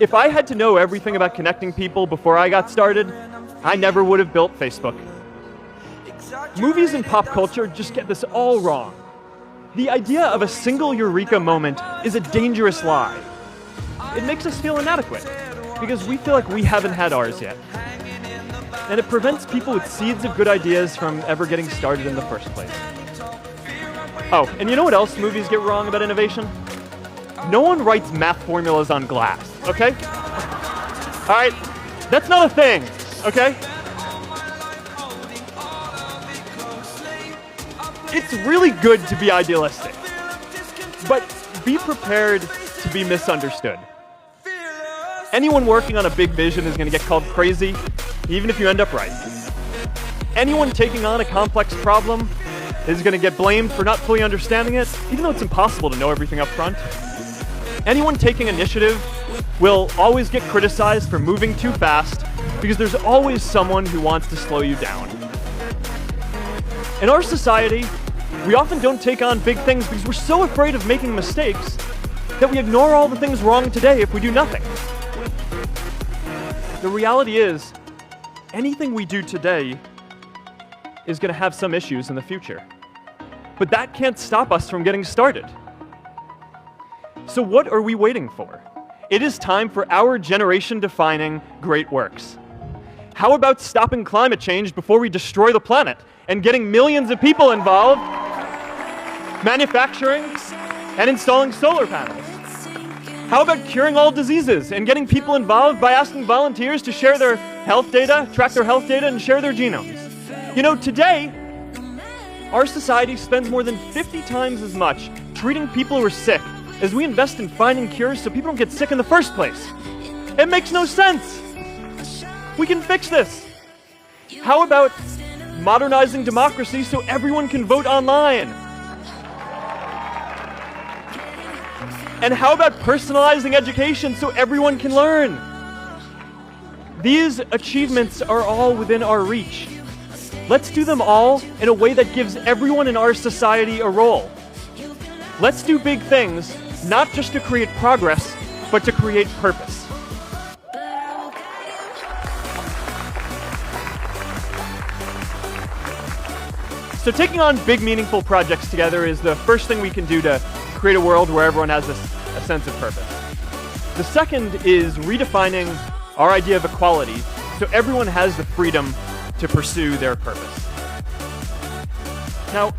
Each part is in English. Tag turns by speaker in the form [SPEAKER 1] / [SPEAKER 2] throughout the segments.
[SPEAKER 1] If I had to know everything about connecting people before I got started, I never would have built Facebook. Movies and pop culture just get this all wrong. The idea of a single eureka moment is a dangerous lie. It makes us feel inadequate, because we feel like we haven't had ours yet. And it prevents people with seeds of good ideas from ever getting started in the first place. Oh, and you know what else movies get wrong about innovation? No one writes math formulas on glass, okay? All right, that's not a thing, okay? It's really good to be idealistic, but be prepared to be misunderstood. Anyone working on a big vision is going to get called crazy, even if you end up right. Anyone taking on a complex problem is going to get blamed for not fully understanding it, even though it's impossible to know everything up front. Anyone taking initiative will always get criticized for moving too fast, because there's always someone who wants to slow you down. In our society, we often don't take on big things because we're so afraid of making mistakes that we ignore all the things wrong today if we do nothing. The reality is, anything we do today is going to have some issues in the future. But that can't stop us from getting started. So what are we waiting for? It is time for our generation-defining great works. How about stopping climate change before we destroy the planet and getting millions of people involved, manufacturing and installing solar panels? How about curing all diseases and getting people involved by asking volunteers to share their health data, track their health data, and share their genomes? You know, today, our society spends more than 50 times as much treating people who are sick as we invest in finding cures so people don't get sick in the first place. It makes no sense. We can fix this. How about modernizing democracy so everyone can vote online? And how about personalizing education so everyone can learn? These achievements are all within our reach. Let's do them all in a way that gives everyone in our society a role. Let's do big things, not just to create progress, but to create purpose. So taking on big, meaningful projects together is the first thing we can do to create a world where everyone has a sense of purpose. The second is redefining our idea of equality so everyone has the freedom to pursue their purpose. Now,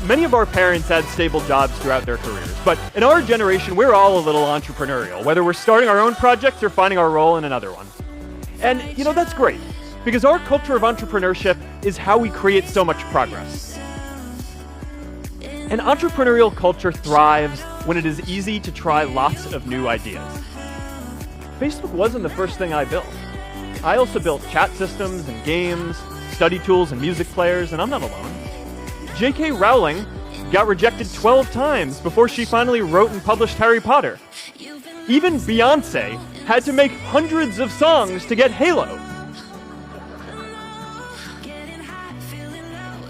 [SPEAKER 1] many of our parents had stable jobs throughout their careers, but in our generation, we're all a little entrepreneurial, whether we're starting our own projects or finding our role in another one. And, you know, that's great, because our culture of entrepreneurship is how we create so much progress. An entrepreneurial culture thrives when it is easy to try lots of new ideas. Facebook wasn't the first thing I built. I also built chat systems and games, study tools and music players, and I'm not alone. J.K. Rowling got rejected 12 times before she finally wrote and published Harry Potter. Even Beyoncé had to make hundreds of songs to get Halo.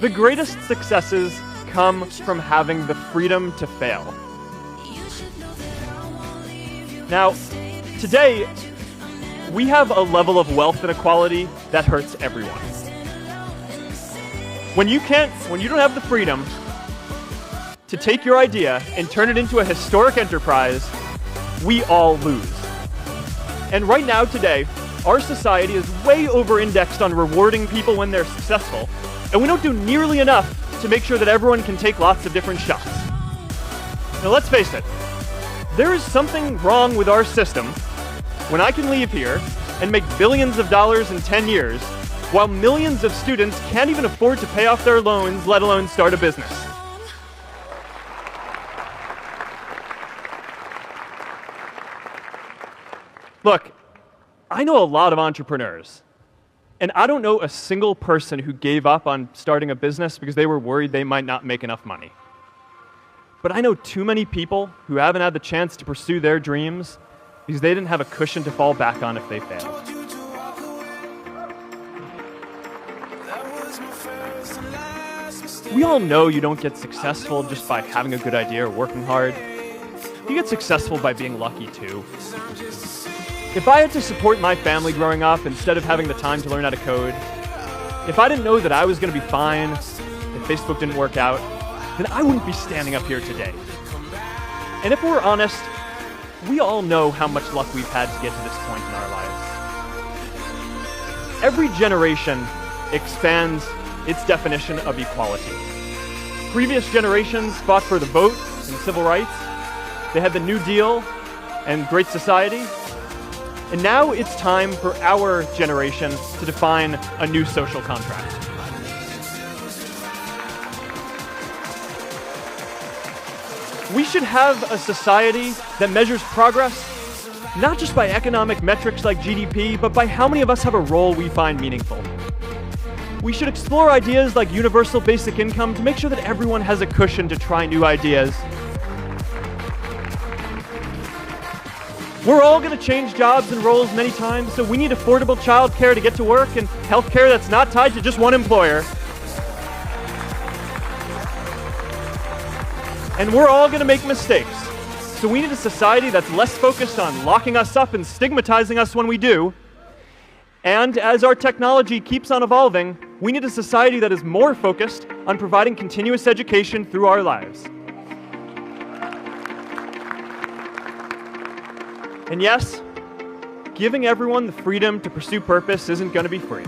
[SPEAKER 1] The greatest successes come from having the freedom to fail. Now, today, we have a level of wealth inequality that hurts everyone. When you don't have the freedom to take your idea and turn it into a historic enterprise, we all lose. And right now, today, our society is way over-indexed on rewarding people when they're successful, and we don't do nearly enough to make sure that everyone can take lots of different shots. Now, let's face it, there is something wrong with our system when I can leave here and make billions of dollars in 10 years, while millions of students can't even afford to pay off their loans, let alone start a business. Look, I know a lot of entrepreneurs, and I don't know a single person who gave up on starting a business because they were worried they might not make enough money. But I know too many people who haven't had the chance to pursue their dreams because they didn't have a cushion to fall back on if they failed. We all know you don't get successful just by having a good idea or working hard. you get successful by being lucky too. If I had to support my family growing up instead of having the time to learn how to code, if I didn't know that I was going to be fine if Facebook didn't work out, then I wouldn't be standing up here today. And if we're honest, we all know how much luck we've had to get to this point in our lives. Every generation expands its definition of equality. Previous generations fought for the vote and civil rights. They had the New Deal and Great Society. And now it's time for our generation to define a new social contract. We should have a society that measures progress not just by economic metrics like GDP, but by how many of us have a role we find meaningful. We should explore ideas like universal basic income to make sure that everyone has a cushion to try new ideas. We're all going to change jobs and roles many times, so we need affordable childcare to get to work and healthcare that's not tied to just one employer. And we're all going to make mistakes. So we need a society that's less focused on locking us up and stigmatizing us when we do. And as our technology keeps on evolving, we need a society that is more focused on providing continuous education through our lives. And yes, giving everyone the freedom to pursue purpose isn't going to be free.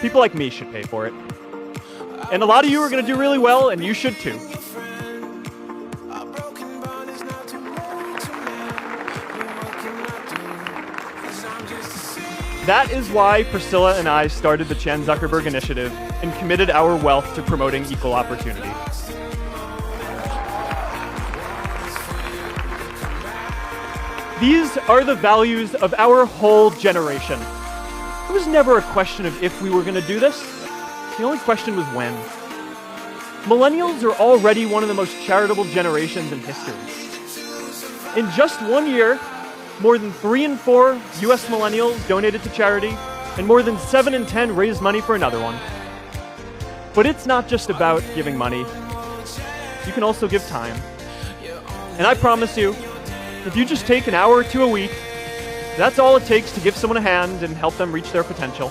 [SPEAKER 1] People like me should pay for it. And a lot of you are going to do really well, and you should too. That is why Priscilla and I started the Zuckerberg Initiative and committed our wealth to promoting equal opportunity. These are the values of our whole generation. It was never a question of if we were going to do this. The only question was when. Millennials are already one of the most charitable generations in history. In just 1 year, more than 3 in 4 US millennials donated to charity, and more than 7 in 10 raised money for another one. But it's not just about giving money. You can also give time. And I promise you, if you just take an hour or two a week, that's all it takes to give someone a hand and help them reach their potential.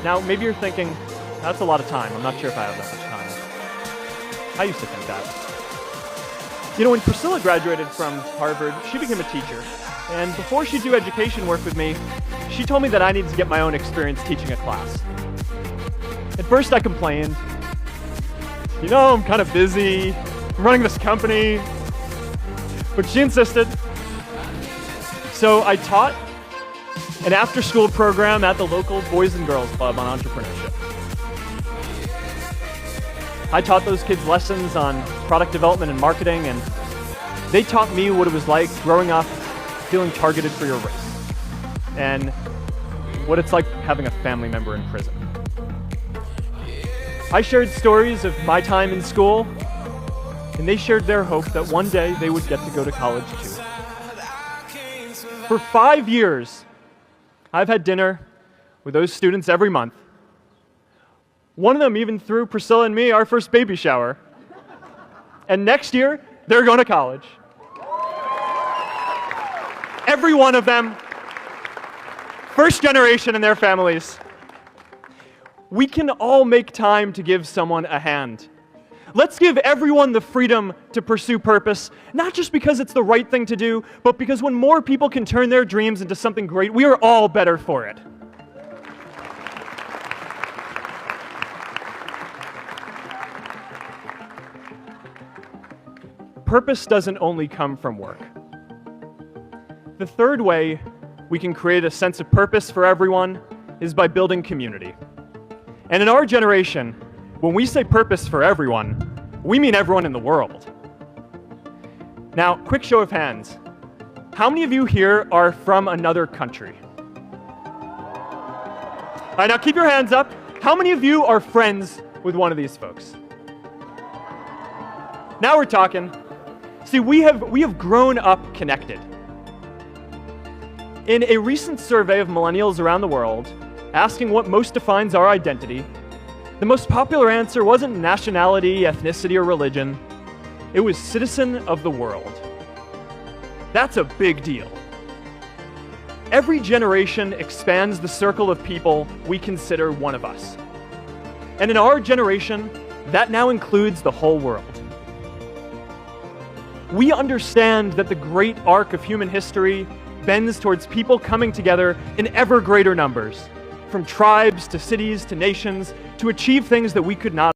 [SPEAKER 1] Now, maybe you're thinking, that's a lot of time. I'm not sure if I have that much time. I used to think that. You know, when Priscilla graduated from Harvard, she became a teacher. And before she'd do education work with me, she told me that I needed to get my own experience teaching a class. At first I complained. You know, I'm kind of busy. I'm running this company. But she insisted. So I taught an after-school program at the local Boys and Girls Club on entrepreneurship. I taught those kids lessons on product development and marketing, and they taught me what it was like growing up feeling targeted for your race, and what it's like having a family member in prison. I shared stories of my time in school, and they shared their hope that one day they would get to go to college too. For 5 years, I've had dinner with those students every month. One of them even threw Priscilla and me our first baby shower. And next year, they're going to college. Every one of them, first generation in their families. We can all make time to give someone a hand. Let's give everyone the freedom to pursue purpose, not just because it's the right thing to do, but because when more people can turn their dreams into something great, we are all better for it. Purpose doesn't only come from work. The third way we can create a sense of purpose for everyone is by building community. And in our generation, when we say purpose for everyone, we mean everyone in the world. Now, quick show of hands. How many of you here are from another country? All right, now keep your hands up. How many of you are friends with one of these folks? Now we're talking. See, we have grown up connected. In a recent survey of millennials around the world, asking what most defines our identity, the most popular answer wasn't nationality, ethnicity, or religion. It was citizen of the world. That's a big deal. Every generation expands the circle of people we consider one of us. And in our generation, that now includes the whole world. We understand that the great arc of human history bends towards people coming together in ever greater numbers, from tribes to cities to nations, to achieve things that we could not